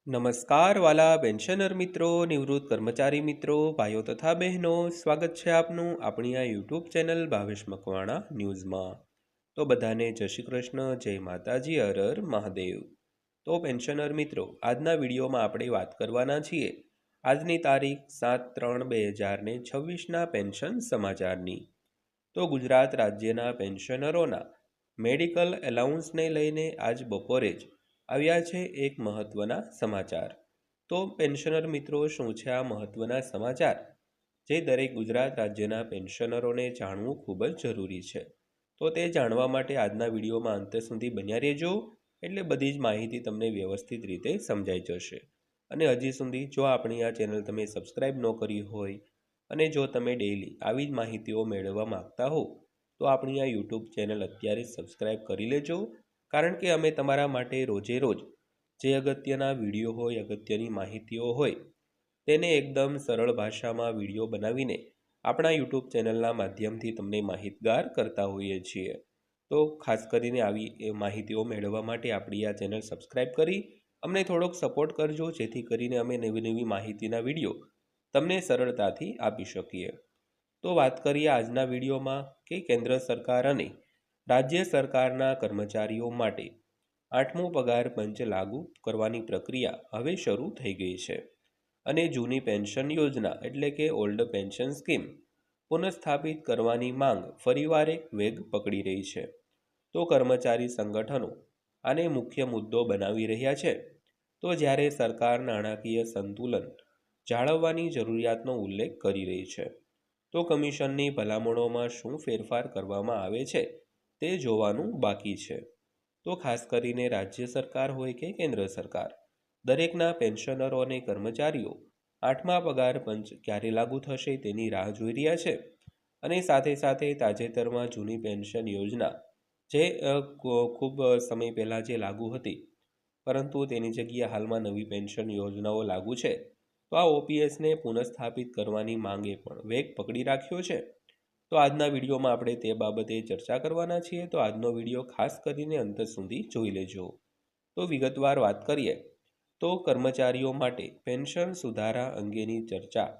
નમસ્કાર વાલા પેન્શનર મિત્રો, નિવૃત્ત કર્મચારી મિત્રો, ભાઈઓ તથા બહેનો, સ્વાગત છે આપનું આપણી આ યુટ્યુબ ચેનલ ભાવેશ મકવાણા ન્યૂઝમાં। તો બધાને જય શ્રી કૃષ્ણ, જય માતાજી, હર હર મહાદેવ। તો પેન્શનર મિત્રો, આજના વિડીયોમાં આપણે વાત કરવાના છીએ આજની તારીખ 7/3/2026ના પેન્શન સમાચારની। તો ગુજરાત રાજ્યના પેન્શનરોના મેડિકલ એલાઉન્સને લઈને આજ બપોરે જ આવ્યા છે એક મહત્વના સમાચાર। તો પેન્શનર મિત્રો, શું છે આ મહત્વના સમાચાર જે દરેક ગુજરાત રાજ્યના પેન્શનરોને જાણવું ખૂબ જ જરૂરી છે? તો તે જાણવા માટે આજના વિડીયોમાં અંત સુધી બન્યા રહેજો, એટલે બધી જ માહિતી તમને વ્યવસ્થિત રીતે સમજાઈ જશે। અને હજી સુધી જો આપણી આ ચેનલ તમે સબસ્ક્રાઈબ ન કરી હોય અને જો તમે ડેઈલી આવી જ માહિતીઓ મેળવવા માંગતા હો તો આપણી આ યુટ્યુબ ચેનલ અત્યારે જ સબસ્ક્રાઈબ કરી લેજો, કારણ કે અમે તમારા માટે રોજે રોજ જે અગત્યના વિડીયો હોય, અગત્યની માહિતીઓ હોય, તેને એકદમ સરળ ભાષામાં વિડીયો બનાવીને આપણા યુટ્યુબ ચેનલના માધ્યમથી તમને માહિતગાર કરતા હોઈએ છીએ। તો ખાસ કરીને આવી માહિતીઓ મેળવવા માટે આપણી આ ચેનલ સબસ્ક્રાઈબ કરી અમને થોડોક સપોર્ટ કરજો, જેથી કરીને અમે નવી નવી માહિતીના વિડીયો તમને સરળતાથી આપી શકીએ। તો વાત કરીએ આજના વિડીયોમાં કે કેન્દ્ર સરકાર અને રાજ્ય સરકારના કર્મચારીઓ માટે 8મો પગાર પંચ લાગુ કરવાની પ્રક્રિયા હવે શરૂ થઈ ગઈ છે અને જૂની પેન્શન યોજના એટલે કે ઓલ્ડ પેન્શન સ્કીમ પુનઃસ્થાપિત કરવાની માંગ ફરીવાર એક વેગ પકડી રહી છે। તો કર્મચારી સંગઠનો આને મુખ્ય મુદ્દો બનાવી રહ્યા છે। તો જ્યારે સરકાર નાણાકીય સંતુલન જાળવવાની જરૂરિયાતનો ઉલ્લેખ કરી રહી છે, તો કમિશનની ભલામણોમાં શું ફેરફાર કરવામાં આવે છે તે જોવાનું બાકી છે। તો ખાસ કરીને રાજ્ય સરકાર હોય કે કેન્દ્ર સરકાર, દરેકના પેન્શનરો અને કર્મચારીઓ 8મા પગાર પંચ ક્યારે લાગુ થશે તેની રાહ જોઈ રહ્યા છે। અને સાથે સાથે તાજેતરમાં જૂની પેન્શન યોજના જે ખૂબ સમય પહેલાં જે લાગુ હતી, પરંતુ તેની જગ્યાએ હાલમાં નવી પેન્શન યોજનાઓ લાગુ છે, તો આ ઓપીએસને પુનઃસ્થાપિત કરવાની માંગે પણ વેગ પકડી રાખ્યો છે। તો આજના વિડીયોમાં આપણે તે બાબતે ચર્ચા કરવાના છીએ, તો આજનો વિડીયો ખાસ કરીને અંત સુધી જોઈ લેજો। તો વિગતવાર વાત કરીએ તો કર્મચારીઓ માટે પેન્શન સુધારા અંગેની ચર્ચા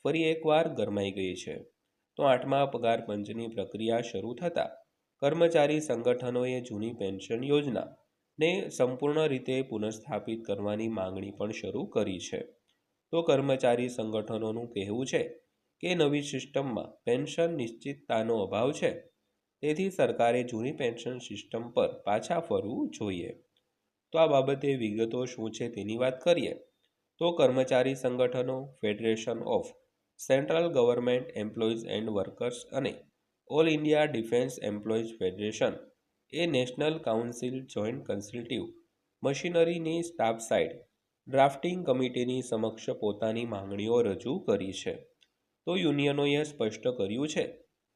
ફરી એકવાર ગરમાઈ ગઈ છે। તો 8મા પગાર પંચની પ્રક્રિયા શરૂ થતાં કર્મચારી સંગઠનોએ જૂની પેન્શન યોજનાને સંપૂર્ણ રીતે પુનઃસ્થાપિત કરવાની માંગણી પણ શરૂ કરી છે। તો કર્મચારી સંગઠનોનું કહેવું છે કે નવી સિસ્ટમમાં પેન્શન નિશ્ચિતતાનો અભાવ છે, તેથી સરકારે જૂની પેન્શન સિસ્ટમ પર પાછા ફરવું જોઈએ। તો આ બાબતે વિગતો શું છે તેની વાત કરીએ તો કર્મચારી સંગઠનો federation of central government employees and workers અને all India defence employees federation એ નેશનલ કાઉન્સિલ જોઈન્ટ કન્સલ્ટિવ મશીનરીની સ્ટાફ સાઇડ ડ્રાફ્ટિંગ કમિટીની સમક્ષ પોતાની માંગણીઓ રજૂ કરી છે। તો યુનિયનોએ સ્પષ્ટ કર્યું છે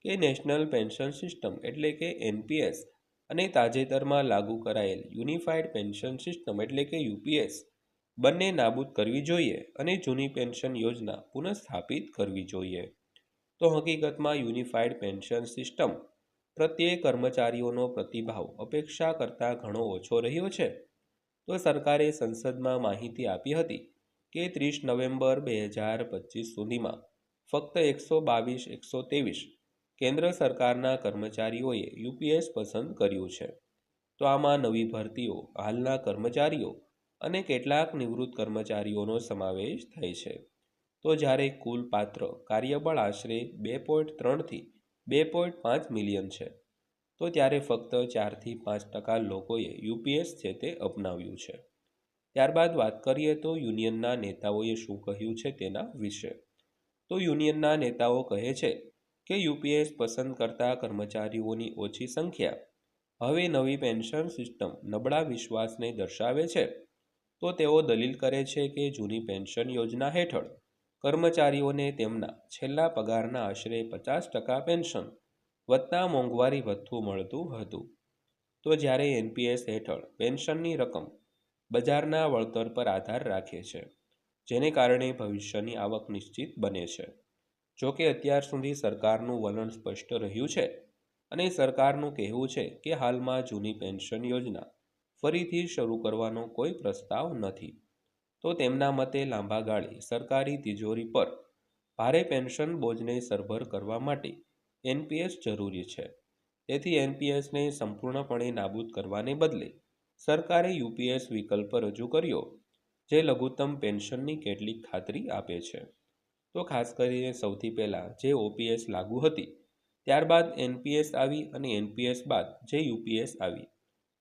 કે નેશનલ પેન્શન સિસ્ટમ એટલે કે એનપીએસ અને તાજેતરમાં લાગુ કરાયેલ યુનિફાઈડ પેન્શન સિસ્ટમ એટલે કે યુપીએસ બંને નાબૂદ કરવી જોઈએ અને જૂની પેન્શન યોજના પુનઃસ્થાપિત કરવી જોઈએ। તો હકીકતમાં યુનિફાઈડ પેન્શન સિસ્ટમ પ્રત્યે કર્મચારીઓનો પ્રતિભાવ અપેક્ષા કરતાં ઘણો ઓછો રહ્યો છે। તો સરકારે સંસદમાં માહિતી આપી હતી કે 30 નવેમ્બર 2025 સુધીમાં ફક્ત 122-123 કેન્દ્ર સરકારના કર્મચારીઓએ યુપીએસ પસંદ કર્યું છે। તો આમાં નવી ભરતીઓ, હાલના કર્મચારીઓ અને કેટલાક નિવૃત્ત કર્મચારીઓનો સમાવેશ થાય છે। તો જ્યારે કુલ પાત્ર કાર્યબળ આશરે 2.3 થી 2.5 મિલિયન છે, તો ત્યારે ફક્ત 4 થી 5% લોકોએ યુપીએસ છે તે અપનાવ્યું છે। ત્યારબાદ વાત કરીએ તો યુનિયનના નેતાઓએ શું કહ્યું છે તેના વિશે। તો યુનિયનના નેતાઓ કહે છે કે યુપીએસ પસંદ કરતા કર્મચારીઓની ઓછી સંખ્યા હવે નવી પેન્શન સિસ્ટમ નબળા વિશ્વાસને દર્શાવે છે। તો તેઓ દલીલ કરે છે કે જૂની પેન્શન યોજના હેઠળ કર્મચારીઓને તેમના છેલ્લા પગારના આશરે 50% પેન્શન વત્તા મોંઘવારી ભથ્થું મળતું હતું, તો જ્યારે એનપીએસ હેઠળ પેન્શનની રકમ બજારના વળતર પર આધાર રાખે છે, જેને કારણે ભવિષ્યની આવક નિશ્ચિત બને છે। જોકે અત્યાર સુધી સરકારનું વલણ સ્પષ્ટ રહ્યું છે અને સરકારનું કહેવું છે કે હાલમાં જૂની પેન્શન યોજના ફરીથી શરૂ કરવાનો કોઈ પ્રસ્તાવ નથી। તો તેમના મતે લાંબા ગાળે સરકારી તિજોરી પર ભારે પેન્શન બોજને સરભર કરવા માટે એનપીએસ જરૂરી છે. તેથી એનપીએસને સંપૂર્ણપણે નાબૂદ કરવાને બદલે સરકારે યુપીએસ વિકલ્પ રજૂ કર્યો, જે લઘુત્તમ પેન્શનની કેટલીક ખાતરી આપે છે. તો ખાસ કરીને સૌથી પહેલાં જે ઓપીએસ લાગુ હતી, ત્યારબાદ એનપીએસ આવી અને એનપીએસ બાદ જે યુપીએસ આવી.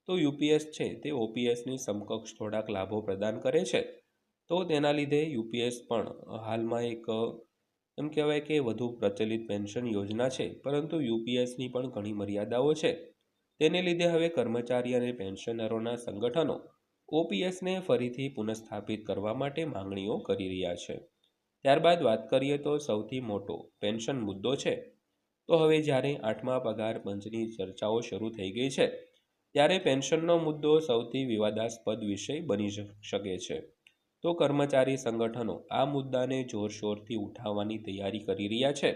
તો યુપીએસ છે તે ઓપીએસની સમકક્ષ થોડાક લાભો પ્રદાન કરે છે. તો તેના લીધે યુપીએસ પણ હાલમાં એક એમ કહેવાય કે વધુ પ્રચલિત પેન્શન યોજના છે, પરંતુ યુપીએસની પણ ઘણી મર્યાદાઓ છે. તેને લીધે હવે કર્મચારી અને પેન્શનરોના સંગઠનો ઓપીએસને ફરીથી પુનઃસ્થાપિત કરવા માટે માંગણીઓ કરી રહ્યા છે. ત્યારબાદ વાત કરીએ તો સૌથી મોટો પેન્શન મુદ્દો છે. તો હવે જ્યારે 8મા પગાર પંચની ચર્ચાઓ શરૂ થઈ ગઈ છે, ત્યારે પેન્શનનો મુદ્દો સૌથી વિવાદાસ્પદ વિષય બની શકે છે. તો કર્મચારી સંગઠનો આ મુદ્દાને જોરશોરથી ઉઠાવવાની તૈયારી કરી રહ્યા છે.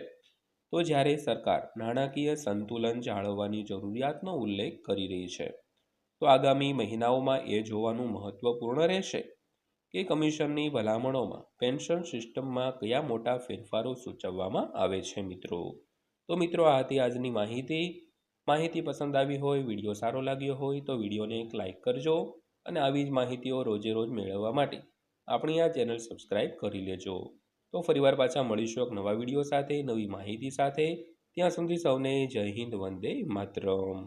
તો જ્યારે સરકાર નાણાકીય સંતુલન જાળવવાની જરૂરિયાતનો ઉલ્લેખ કરી રહી છે. તો આગામી મહિનાઓમાં એ જોવાનું મહત્વપૂર્ણ રહેશે કે કમિશનની ભલામણોમાં પેન્શન સિસ્ટમમાં કયા મોટા ફેરફારો સૂચવવામાં આવે છે મિત્રો. તો મિત્રો, આ હતી આજની માહિતી પસંદ આવી હોય, વિડીયો સારો લાગ્યો હોય તો વિડીયોને એક લાઇક કરજો અને આવી જ માહિતીઓ રોજે રોજ મેળવવા માટે આપણી આ ચેનલ સબસ્ક્રાઈબ કરી લેજો. તો ફરીવાર પાછા મળીશું એક નવા વિડીયો સાથે, નવી માહિતી સાથે. ત્યાં સુધી સૌને જય હિન્દ, વંદે માતરમ.